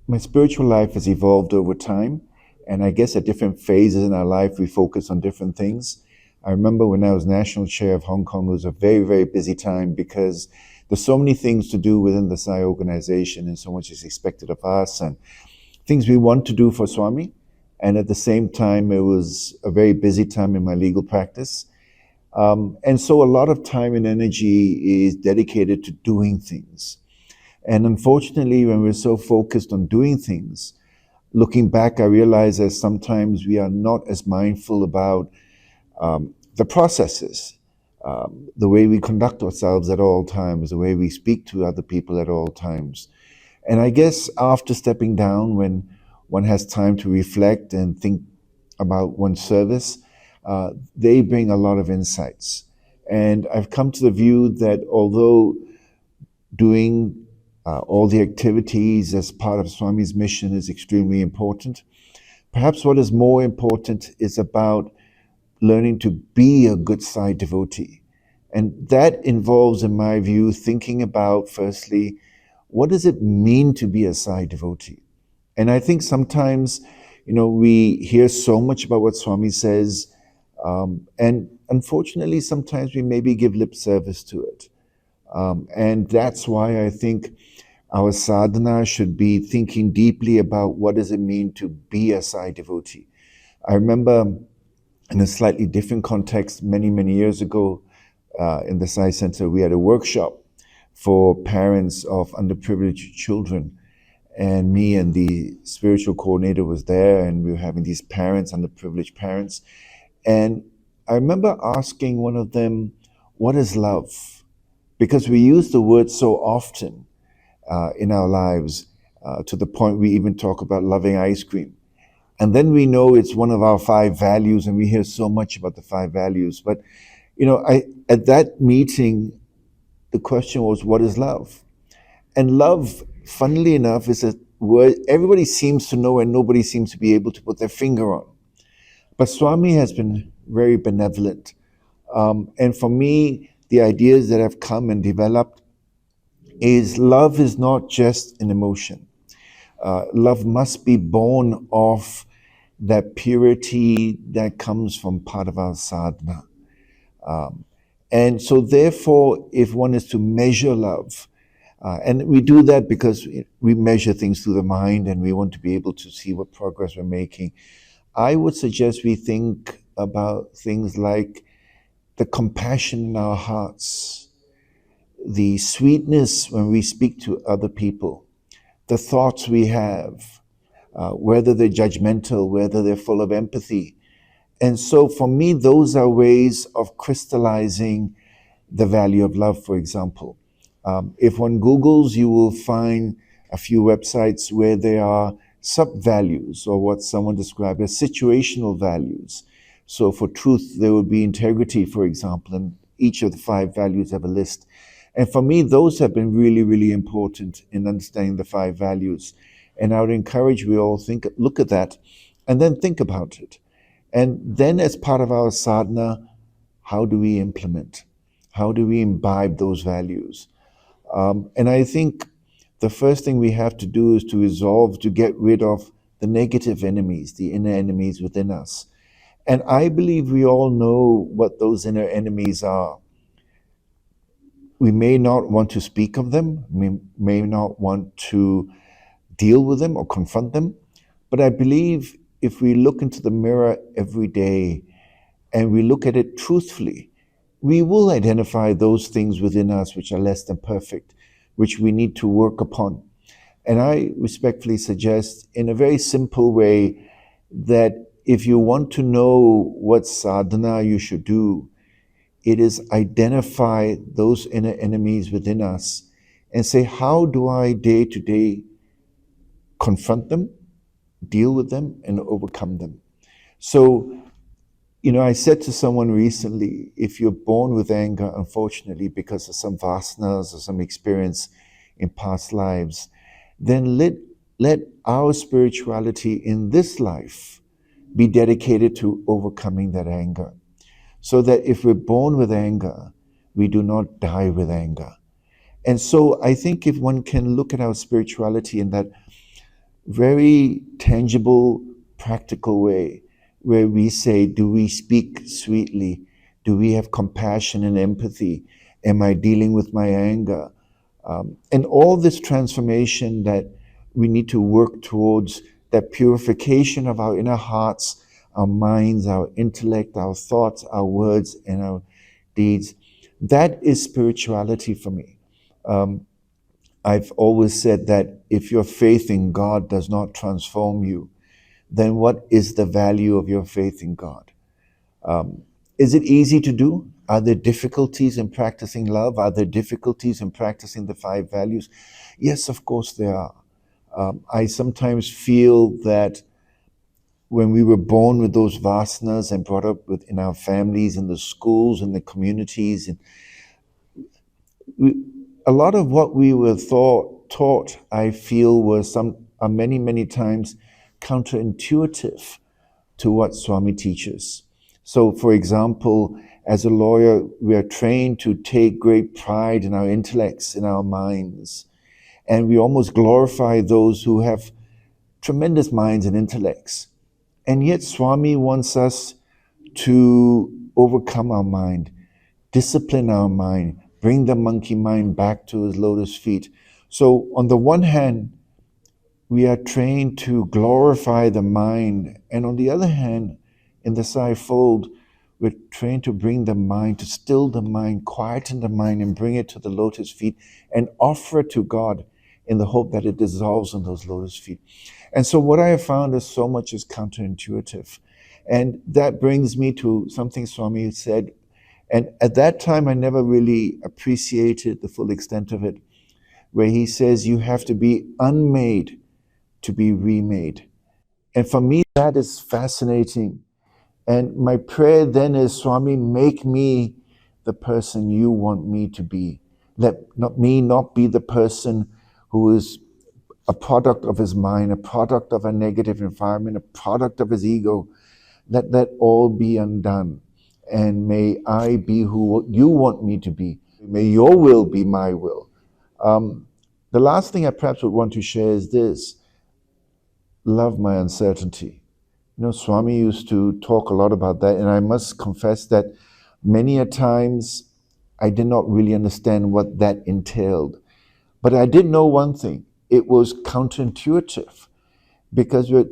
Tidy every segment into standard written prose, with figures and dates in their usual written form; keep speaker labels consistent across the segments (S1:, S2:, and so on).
S1: my spiritual life has evolved over time. And I guess at different phases in our life, we focus on different things. I remember when I was national chair of Hong Kong, it was a very, very busy time because there's so many things to do within the SSSIO organization and so much is expected of us and things we want to do for Swami. And at the same time, it was a very busy time in my legal practice. And so a lot of time and energy is dedicated to doing things. And unfortunately, when we're so focused on doing things, looking back, I realize that sometimes we are not as mindful about the processes, the way we conduct ourselves at all times, the way we speak to other people at all times. And I guess after stepping down, when one has time to reflect and think about one's service, they bring a lot of insights. And I've come to the view that although doing all the activities as part of Swami's mission is extremely important, perhaps what is more important is about learning to be a good Sai devotee. And that involves, in my view, thinking about, firstly, what does it mean to be a Sai devotee? And I think sometimes, we hear so much about what Swami says, and unfortunately, sometimes we maybe give lip service to it. And that's why I think our sadhana should be thinking deeply about what does it mean to be a Sai devotee. I remember in a slightly different context, many, many years ago, in the Sai Center, we had a workshop for parents of underprivileged children. And me and the spiritual coordinator was there, and we were having these parents, underprivileged parents. And I remember asking one of them, what is love? Because we use the word so often in our lives, to the point we even talk about loving ice cream. And then we know it's one of our 5 values, and we hear so much about the 5 values. But, at that meeting, the question was, what is love? And love, funnily enough, is a word everybody seems to know and nobody seems to be able to put their finger on. But Swami has been very benevolent. And for me, the ideas that have come and developed is love is not just an emotion. Love must be born of that purity that comes from part of our sadhana. And so therefore, if one is to measure love, and we do that because we measure things through the mind and we want to be able to see what progress we're making, I would suggest we think about things like the compassion in our hearts, the sweetness when we speak to other people, the thoughts we have, whether they're judgmental, whether they're full of empathy. And so for me, those are ways of crystallizing the value of love, for example. If one Googles, you will find a few websites where there are sub-values, or what someone described as situational values. So for truth, there would be integrity, for example, and each of the 5 values have a list. And for me, those have been really, really important in understanding the 5 values. And I would encourage we all look at that and then think about it. And then as part of our sadhana, how do we implement? How do we imbibe those values? And I think the first thing we have to do is to resolve to get rid of the negative enemies, the inner enemies within us. And I believe we all know what those inner enemies are. We may not want to speak of them, we may not want to deal with them or confront them, but I believe if we look into the mirror every day and we look at it truthfully, we will identify those things within us which are less than perfect, which we need to work upon. And I respectfully suggest in a very simple way that if you want to know what sadhana you should do, it is identify those inner enemies within us and say, how do I day to day confront them, deal with them, and overcome them? So, I said to someone recently, if you're born with anger, unfortunately, because of some vasanas or some experience in past lives, then let our spirituality in this life be dedicated to overcoming that anger. So that if we're born with anger, we do not die with anger. And so I think if one can look at our spirituality in that very tangible, practical way where we say, do we speak sweetly? Do we have compassion and empathy? Am I dealing with my anger? And all this transformation that we need to work towards, that purification of our inner hearts, our minds, our intellect, our thoughts, our words, and our deeds, that is spirituality for me. I've always said that if your faith in God does not transform you, then what is the value of your faith in God? Is it easy to do? Are there difficulties in practicing love? Are there difficulties in practicing the 5 values? Yes, of course there are. I sometimes feel that when we were born with those vasanas and brought up in our families, in the schools, in the communities, and a lot of what we were taught, I feel, are many, many times counterintuitive to what Swami teaches. So, for example, as a lawyer, we are trained to take great pride in our intellects, in our minds, and we almost glorify those who have tremendous minds and intellects. And yet, Swami wants us to overcome our mind, discipline our mind, bring the monkey mind back to his lotus feet. So, on the one hand, we are trained to glorify the mind, and on the other hand, in the Sai fold, we're trained to bring the mind, to still the mind, quieten the mind, and bring it to the lotus feet and offer it to God in the hope that it dissolves on those lotus feet. And so what I have found is so much is counterintuitive. And that brings me to something Swami said. And at that time, I never really appreciated the full extent of it, where he says you have to be unmade to be remade. And for me, that is fascinating. And my prayer then is, Swami, make me the person you want me to be. Let me not be the person who is a product of his mind, a product of a negative environment, a product of his ego. Let that all be undone. And may I be who you want me to be. May your will be my will. The last thing I perhaps would want to share is this: love my uncertainty. Swami used to talk a lot about that, and I must confess that many a times I did not really understand what that entailed. But I did know one thing: it was counterintuitive, because we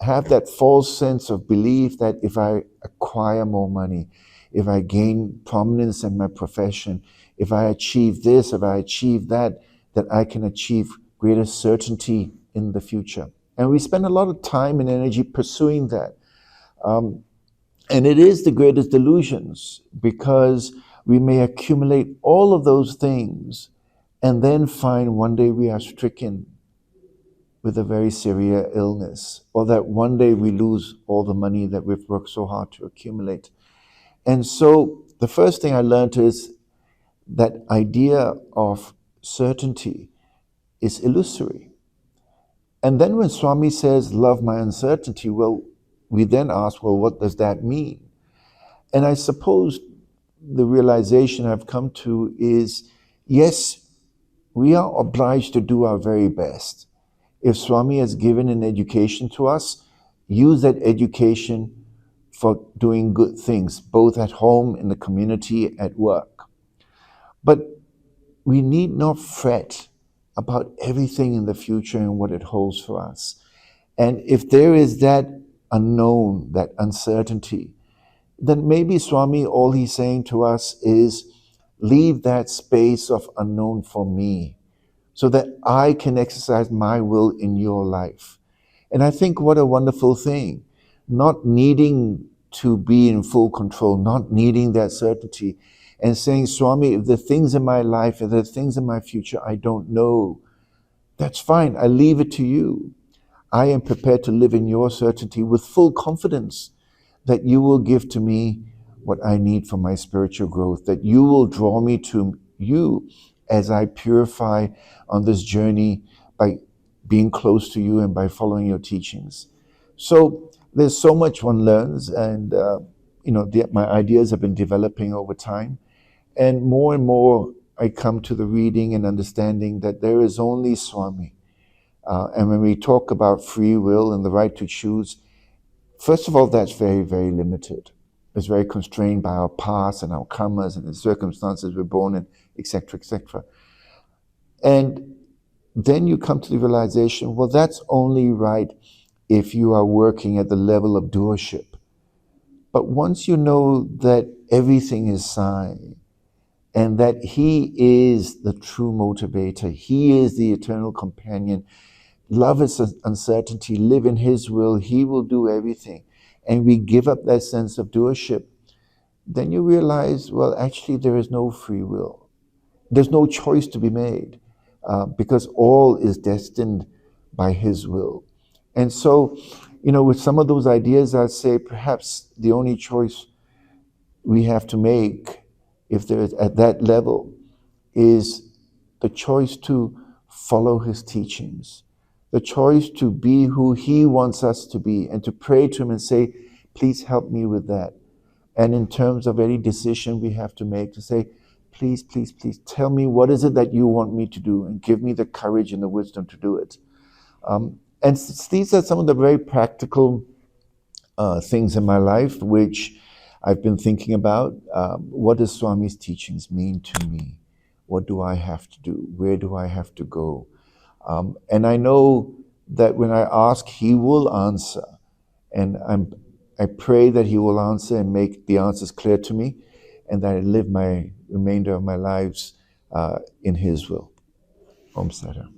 S1: have that false sense of belief that if I acquire more money, if I gain prominence in my profession, if I achieve this, if I achieve that, that I can achieve greater certainty in the future. And we spend a lot of time and energy pursuing that. And it is the greatest delusions, because we may accumulate all of those things and then find one day we are stricken with a very severe illness, or that one day we lose all the money that we've worked so hard to accumulate. And so the first thing I learned is that idea of certainty is illusory. And then when Swami says, love my uncertainty, well, we then ask, well, what does that mean? And I suppose the realization I've come to is, yes, we are obliged to do our very best. If Swami has given an education to us, use that education for doing good things, both at home, in the community, at work. But we need not fret about everything in the future and what it holds for us. And if there is that unknown, that uncertainty, then maybe Swami, all he's saying to us is, leave that space of unknown for me, so that I can exercise my will in your life. And I think what a wonderful thing, not needing to be in full control, not needing that certainty, and saying, Swami, if the things in my life, if the things in my future I don't know, that's fine, I leave it to you. I am prepared to live in your certainty with full confidence that you will give to me what I need for my spiritual growth, that you will draw me to you as I purify on this journey by being close to you and by following your teachings. So there's so much one learns, and my ideas have been developing over time, and more I come to the reading and understanding that there is only Swami. And when we talk about free will and the right to choose, first of all, that's very, very limited. It's very constrained by our past and our karmas and the circumstances we're born in, etc., etc. And then you come to the realization, well, that's only right if you are working at the level of doership. But once you know that everything is Sai, and that He is the true motivator, He is the eternal companion, love is uncertainty, live in His will, He will do everything, and we give up that sense of doership, then you realize, well, actually there is no free will. There's no choice to be made because all is destined by His will. And so, with some of those ideas, I'd say perhaps the only choice we have to make, if there is at that level, is the choice to follow His teachings, the choice to be who He wants us to be, and to pray to Him and say, please help me with that. And in terms of any decision we have to make, to say, please, please, please tell me what is it that you want me to do, and give me the courage and the wisdom to do it. And these are some of the very practical things in my life which I've been thinking about. What does Swami's teachings mean to me? What do I have to do? Where do I have to go? And I know that when I ask, He will answer. And I pray that He will answer and make the answers clear to me, and that I live my remainder of my lives in His will. Om Sathya.